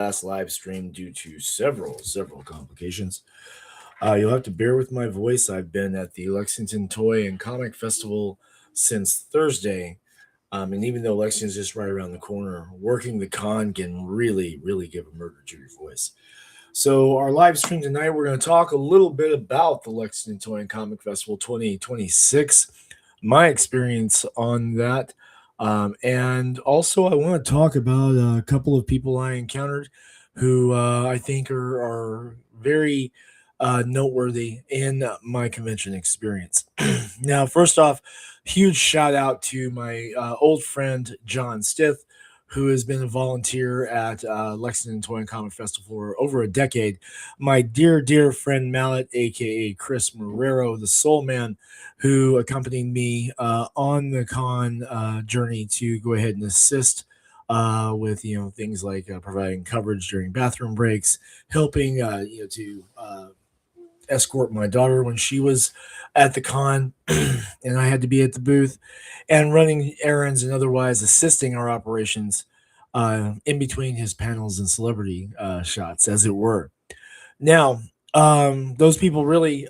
last live stream due to several complications. You'll have to bear with my voice. I've been at the Lexington Toy and Comic Festival since Thursday. And even though Lexington's just right around the corner, working the con can really give a murder to your voice. So, our live stream tonight, we're going to talk a little bit about the Lexington Toy and Comic Festival 2026, my experience on that. And also, I want to talk about a couple of people I encountered who I think are very noteworthy in my convention experience. Now, first off, huge shout out to my old friend John Stith, who has been a volunteer at Lexington Toy and Comic Festival for over a decade. My dear friend Mallet, aka Chris Marrero, the Soul Man, who accompanied me on the con journey to go ahead and assist with things like providing coverage during bathroom breaks, helping to escort my daughter when she was at the con and I had to be at the booth, and running errands and otherwise assisting our operations in between his panels and celebrity shots, as it were. Now, those people really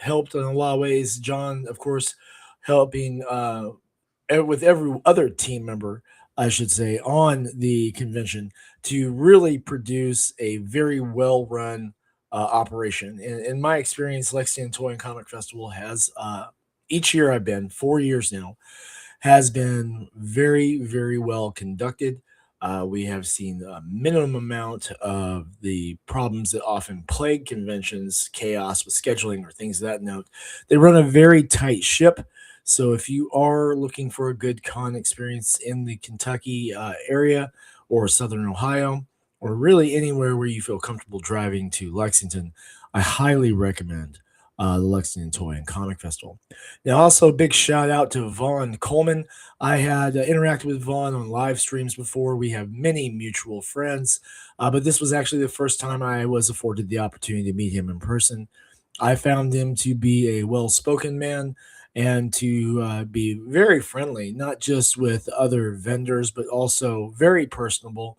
helped in a lot of ways. John, of course, helping with every other team member, I should say, on the convention to really produce a very well run operation. In my experience, Lexington Toy and Comic Festival has, each year I've been, 4 years now, has been very well conducted. We have seen a minimum amount of the problems that often plague conventions, chaos with scheduling or things of that note. They run a very tight ship. So if you are looking for a good con experience in the Kentucky area or Southern Ohio, or really anywhere where you feel comfortable driving to Lexington, I highly recommend the Lexington Toy and Comic Festival. Now, also a big shout out to Vaughn Coleman. I had interacted with Vaughn on live streams before. We have many mutual friends, but this was actually the first time I was afforded the opportunity to meet him in person. I found him to be a well spoken man and to be very friendly, not just with other vendors, but also very personable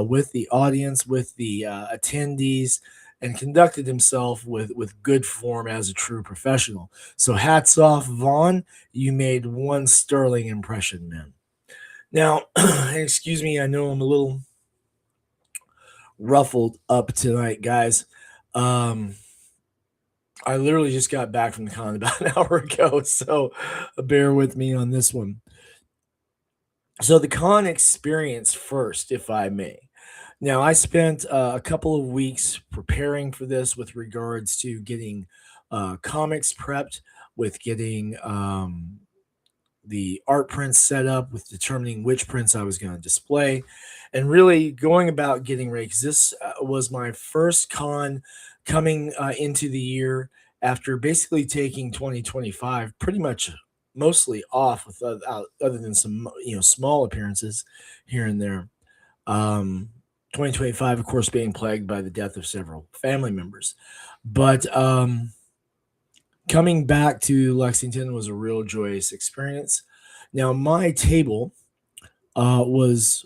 with the audience, with the attendees, and conducted himself with good form as a true professional. So hats off, Vaughn. You made one sterling impression, man. Now, excuse me, I know I'm a little ruffled up tonight, guys. Um, I literally just got back from the con about an hour ago, so bear with me on this one. So, the con experience first, if I may. Now, I spent a couple of weeks preparing for this with regards to getting comics prepped, with getting the art prints set up, with determining which prints I was going to display, and really going about getting ready. Because this was my first con coming into the year after basically taking 2025 pretty much mostly off, with other than some small appearances here and there. Um, 2025, of course, being plagued by the death of several family members, but coming back to Lexington was a real joyous experience. Now, my table was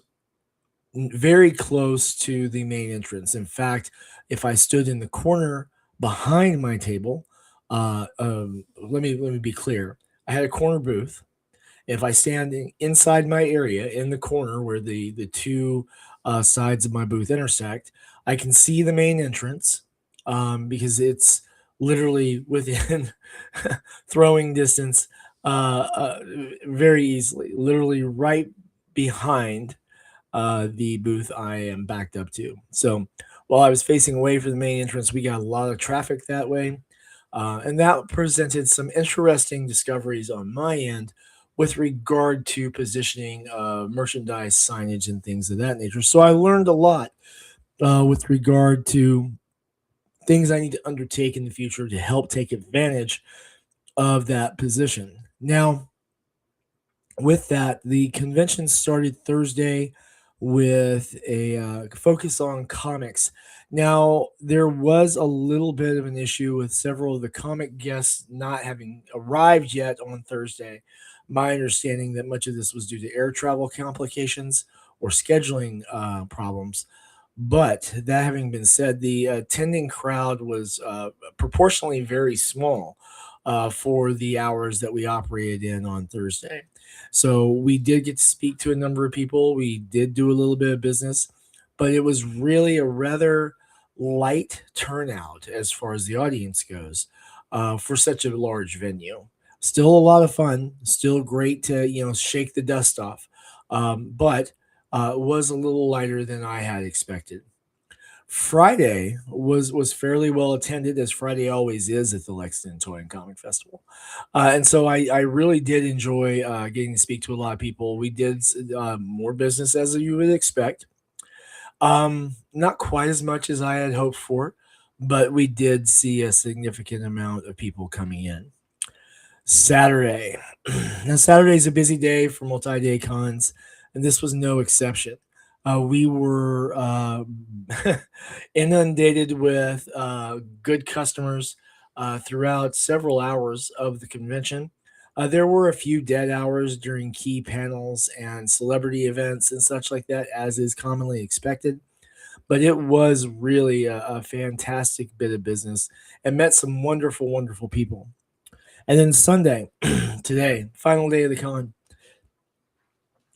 very close to the main entrance. In fact, if I stood in the corner behind my table, let me be clear. I had a corner booth. If I stand inside my area in the corner where the two sides of my booth intersect, I can see the main entrance because it's literally within throwing distance very easily, literally right behind the booth I am backed up to. So while I was facing away from the main entrance, we got a lot of traffic that way. And that presented some interesting discoveries on my end with regard to positioning merchandise, signage, and things of that nature. So I learned a lot with regard to things I need to undertake in the future to help take advantage of that position. Now, with that, the convention started Thursday with a focus on comics. Now, there was a little bit of an issue with several of the comic guests not having arrived yet on Thursday. My understanding that much of this was due to air travel complications or scheduling problems. But that having been said, the attending crowd was proportionally very small for the hours that we operated in on Thursday. So we did get to speak to a number of people. We did do a little bit of business, but it was really a rather light turnout as far as the audience goes for such a large venue. Still a lot of fun, still great to shake the dust off, but it was a little lighter than I had expected. Friday was fairly well attended, as Friday always is at the Lexington Toy and Comic Festival, and so I really did enjoy getting to speak to a lot of people. We did more business as you would expect, not quite as much as I had hoped for, but we did see a significant amount of people coming in. Saturday. Now, Saturday is a busy day for multi day cons, and this was no exception. We were inundated with good customers throughout several hours of the convention. There were a few dead hours during key panels and celebrity events and such like that, as is commonly expected. But it was really a fantastic bit of business and met some wonderful, wonderful people. And then Sunday, today, final day of the con.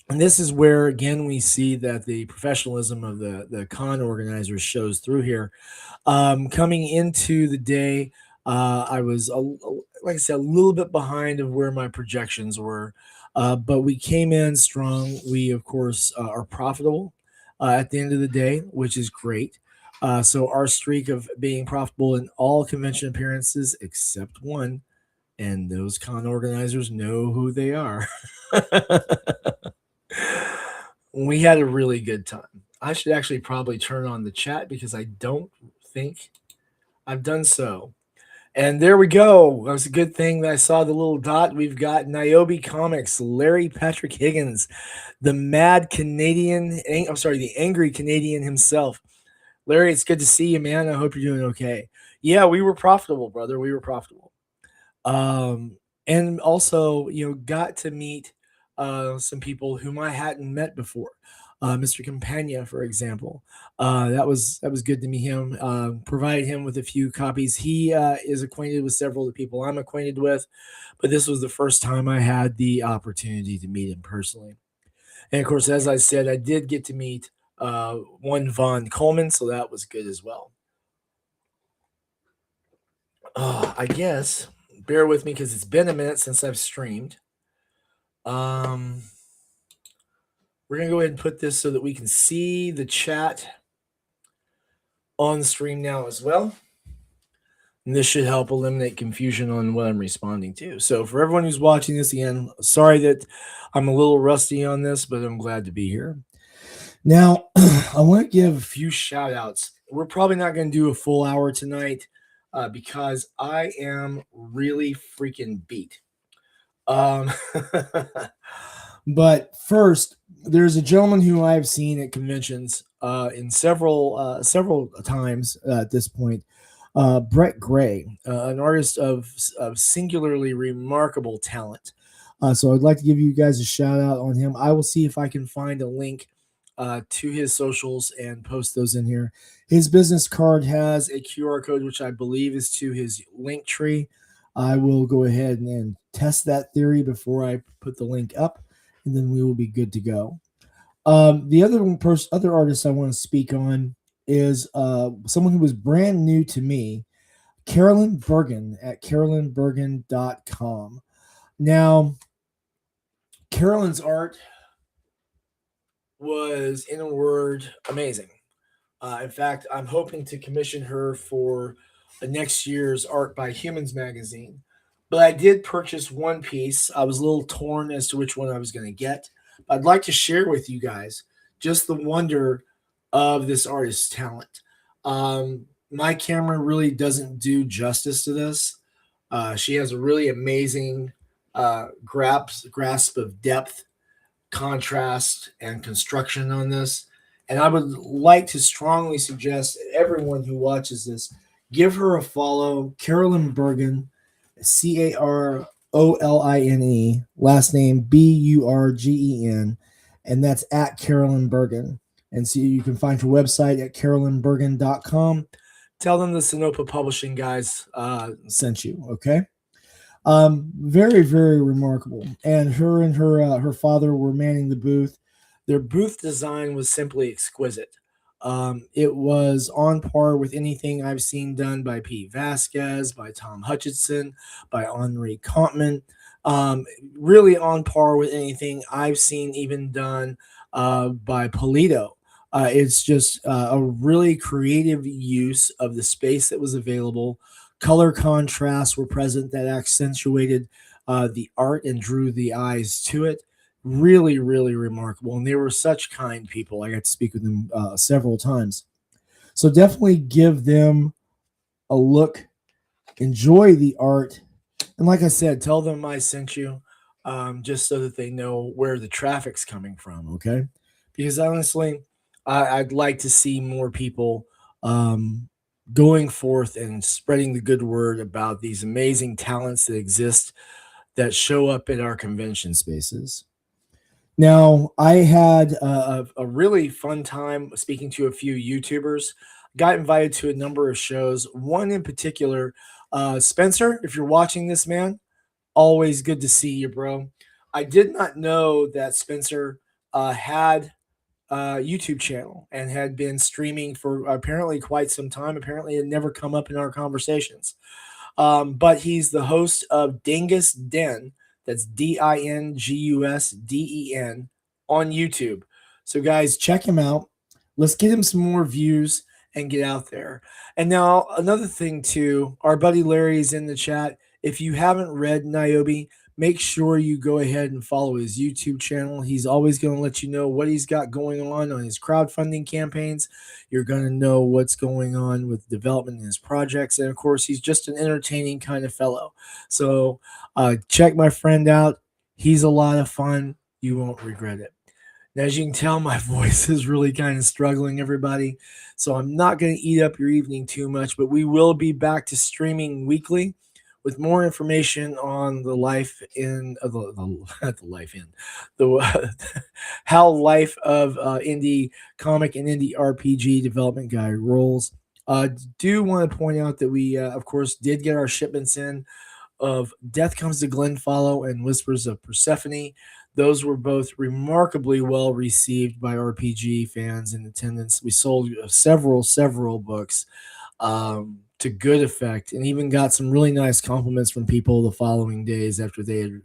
And this is where again we see that the professionalism of the con organizers shows through here. Coming into the day, I was like I said, a little bit behind of where my projections were, but we came in strong. We of course are profitable at the end of the day, which is great. So our streak of being profitable in all convention appearances except one, and those con organizers know who they are. We had a really good time. I should actually probably turn on the chat because I don't think I've done so. And there we go. That was a good thing that I saw the little dot. We've got Niobe Comics, Larry Patrick Higgins, the mad Canadian, I'm sorry, the angry Canadian himself. Larry, it's good to see you, man. I hope you're doing okay. Yeah, we were profitable, brother. We were profitable. Um, and also, got to meet some people whom I hadn't met before. Mr. Campagna, for example, that was good to meet him. Provided him with a few copies. He is acquainted with several of the people I'm acquainted with, but this was the first time I had the opportunity to meet him personally. And of course, as I said, I did get to meet one Von Coleman, so that was good as well. I guess bear with me because it's been a minute since I've streamed. We're gonna go ahead and put this so that we can see the chat on the stream now as well. And this should help eliminate confusion on what I'm responding to. So for everyone who's watching this again, sorry that I'm a little rusty on this, but I'm glad to be here. Now, I want to give a few shout outs. We're probably not going to do a full hour tonight because I am really freaking beat. But first, there's a gentleman who I've seen at conventions in several times at this point. Brett Gray, an artist of singularly remarkable talent. So I'd like to give you guys a shout out on him. I will see if I can find a link to his socials and post those in here. His business card has a QR code, which I believe is to his link tree. I will go ahead and test that theory before I put the link up, and then we will be good to go. The other artist I want to speak on is someone who was brand new to me, Carolyn Bergen at carolynbergen.com. Now, Carolyn's art was, in a word, amazing. In fact, I'm hoping to commission her for next year's Art by Humans magazine. But I did purchase one piece. I was a little torn as to which one I was going to get. I'd like to share with you guys just the wonder of this artist's talent. My camera really doesn't do justice to this. She has a really amazing grasp of depth, contrast, and construction on this. And I would like to strongly suggest everyone who watches this give her a follow. Carolyn Bergen, Caroline, last name Burgen, and that's at Carolyn Bergen. And see, you can find her website at carolynbergen.com. Tell them the Sinopa Publishing guys sent you, okay? Very, very remarkable. And her father were manning the booth. Their booth design was simply exquisite. It was on par with anything I've seen done by Pete Vasquez, by Tom Hutchinson, by Henri Compton. Um, really on par with anything I've seen even done by Polito. It's just a really creative use of the space that was available. Color contrasts were present that accentuated the art and drew the eyes to it. Really, really remarkable. And they were such kind people. I got to speak with them several times. So definitely give them a look, enjoy the art. And like I said, tell them I sent you just so that they know where the traffic's coming from, okay? Because honestly, I'd like to see more people um, going forth and spreading the good word about these amazing talents that exist that show up in our convention spaces. Now, I had a really fun time speaking to a few YouTubers. Got invited to a number of shows. One in particular, Spencer, if you're watching this, man, always good to see you, bro. I did not know that Spencer had a YouTube channel and had been streaming for apparently quite some time. Apparently, it never come up in our conversations. But he's the host of Dingus Den. That's DINGUSDEN on YouTube. So, guys, check him out. Let's get him some more views and get out there. And now, another thing, too, our buddy Larry is in the chat. If you haven't read Niobe, make sure you go ahead and follow his YouTube channel. He's always going to let you know what he's got going on his crowdfunding campaigns. You're going to know what's going on with development in his projects. And of course, he's just an entertaining kind of fellow. So check my friend out. He's a lot of fun. You won't regret it. Now, as you can tell, my voice is really kind of struggling, everybody. So I'm not going to eat up your evening too much, but we will be back to streaming weekly with more information on the life in the life in the how life of indie comic and indie RPG development guy rolls. Do want to point out that we, of course, did get our shipments in of Death Comes to Glenfollow and Whispers of Persephone. Those were both remarkably well received by RPG fans in attendance. We sold several books to good effect, and even got some really nice compliments from people the following days after they had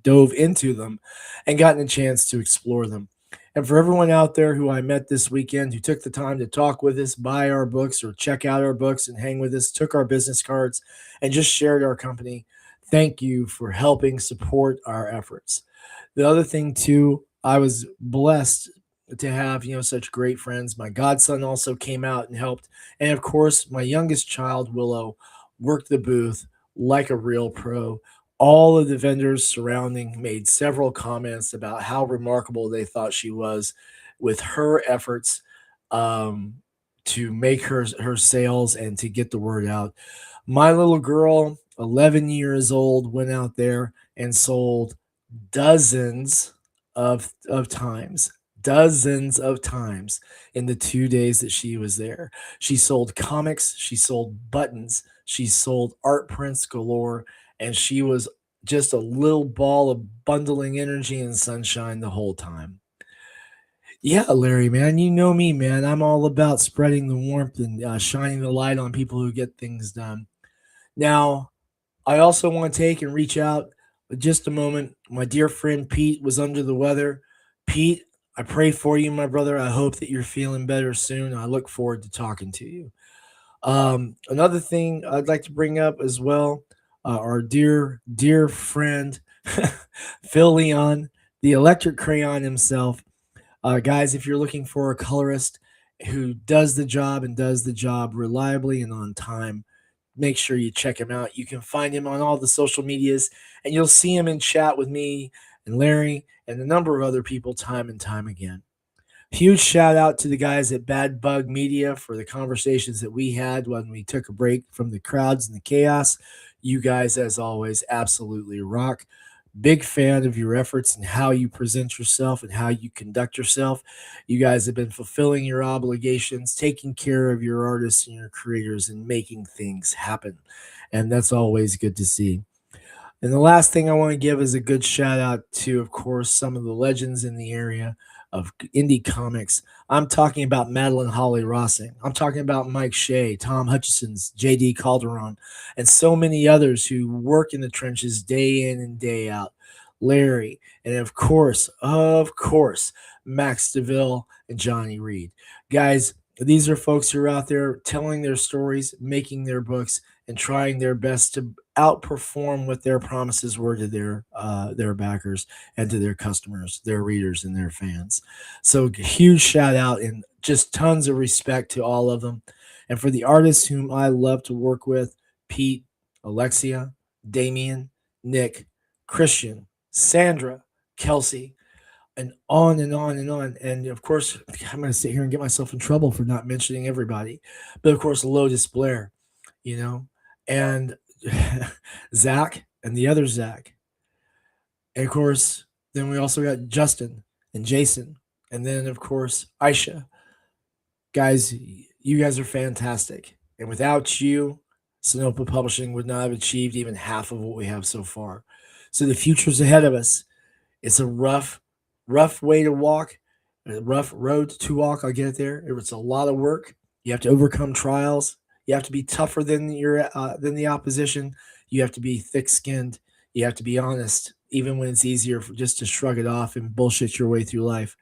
dove into them and gotten a chance to explore them. And for everyone out there who I met this weekend who took the time to talk with us, buy our books, or check out our books and hang with us, took our business cards, and just shared our company, thank you for helping support our efforts. The other thing, too, I was blessed to have such great friends. My godson also came out and helped, and of course my youngest child, Willow, worked the booth like a real pro. All of the vendors surrounding made several comments about how remarkable they thought she was with her efforts um, to make her sales and to get the word out. My little girl, 11 years old, went out there and sold dozens of times, dozens of times in the 2 days that she was there. She sold comics, she sold buttons, she sold art prints galore, and she was just a little ball of bundling energy and sunshine the whole time. Yeah, Larry, man, you know me, man. I'm all about spreading the warmth and shining the light on people who get things done. Now, I also want to take and reach out just a moment. My dear friend Pete was under the weather. Pete, I pray for you, my brother. I hope that you're feeling better soon. I look forward to talking to you. Another thing I'd like to bring up as well, our dear friend Phil Leon, the electric crayon himself. Guys, if you're looking for a colorist who does the job and does the job reliably and on time, make sure you check him out. You can find him on all the social medias, and you'll see him in chat with me and Larry and a number of other people time and time again. Huge shout out to the guys at Bad Bug Media for the conversations that we had when we took a break from the crowds and the chaos. You guys, as always, absolutely rock. Big fan of your efforts and how you present yourself and how you conduct yourself. You guys have been fulfilling your obligations, taking care of your artists and your creators, and making things happen. And that's always good to see. And the last thing I want to give is a good shout out to, of course, some of the legends in the area of indie comics. I'm talking about Madeline Holly Rossing. I'm talking about Mike Shea, Tom Hutchison's, J.D. Calderon, and so many others who work in the trenches day in and day out. Larry, and of course, Max DeVille and Johnny Reed. Guys, these are folks who are out there telling their stories, making their books, and trying their best to outperform what their promises were to their backers and to their customers, their readers, and their fans. So huge shout out and just tons of respect to all of them. And for the artists whom I love to work with, Pete, Alexia, Damien, Nick, Christian, Sandra, Kelsey, and on and on and on. And of course, I'm going to sit here and get myself in trouble for not mentioning everybody. But of course, Lotus Blair, you know, and Zach and the other Zach. And of course, then we also got Justin and Jason. And then, of course, Aisha. Guys, you guys are fantastic. And without you, Sonoma Publishing would not have achieved even half of what we have so far. So the future's ahead of us. It's a rough way to walk, a rough road to walk. I'll get it there. It's a lot of work. You have to overcome trials. You have to be tougher than the opposition. You have to be thick-skinned. You have to be honest, even when it's easier just to shrug it off and bullshit your way through life.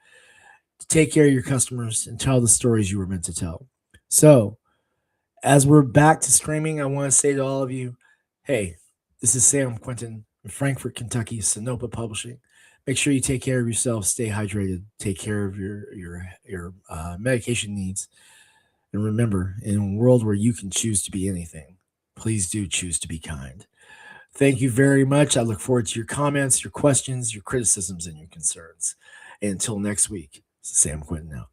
To take care of your customers and tell the stories you were meant to tell. So, as we're back to streaming, I want to say to all of you, hey, this is Sam Quinton in Frankfort, Kentucky, Sonoma Publishing. Make sure you take care of yourself, stay hydrated, take care of your medication needs, and remember, in a world where you can choose to be anything, please do choose to be kind. Thank you very much. I look forward to your comments, your questions, your criticisms, and your concerns. And until next week, Sam Quinton out.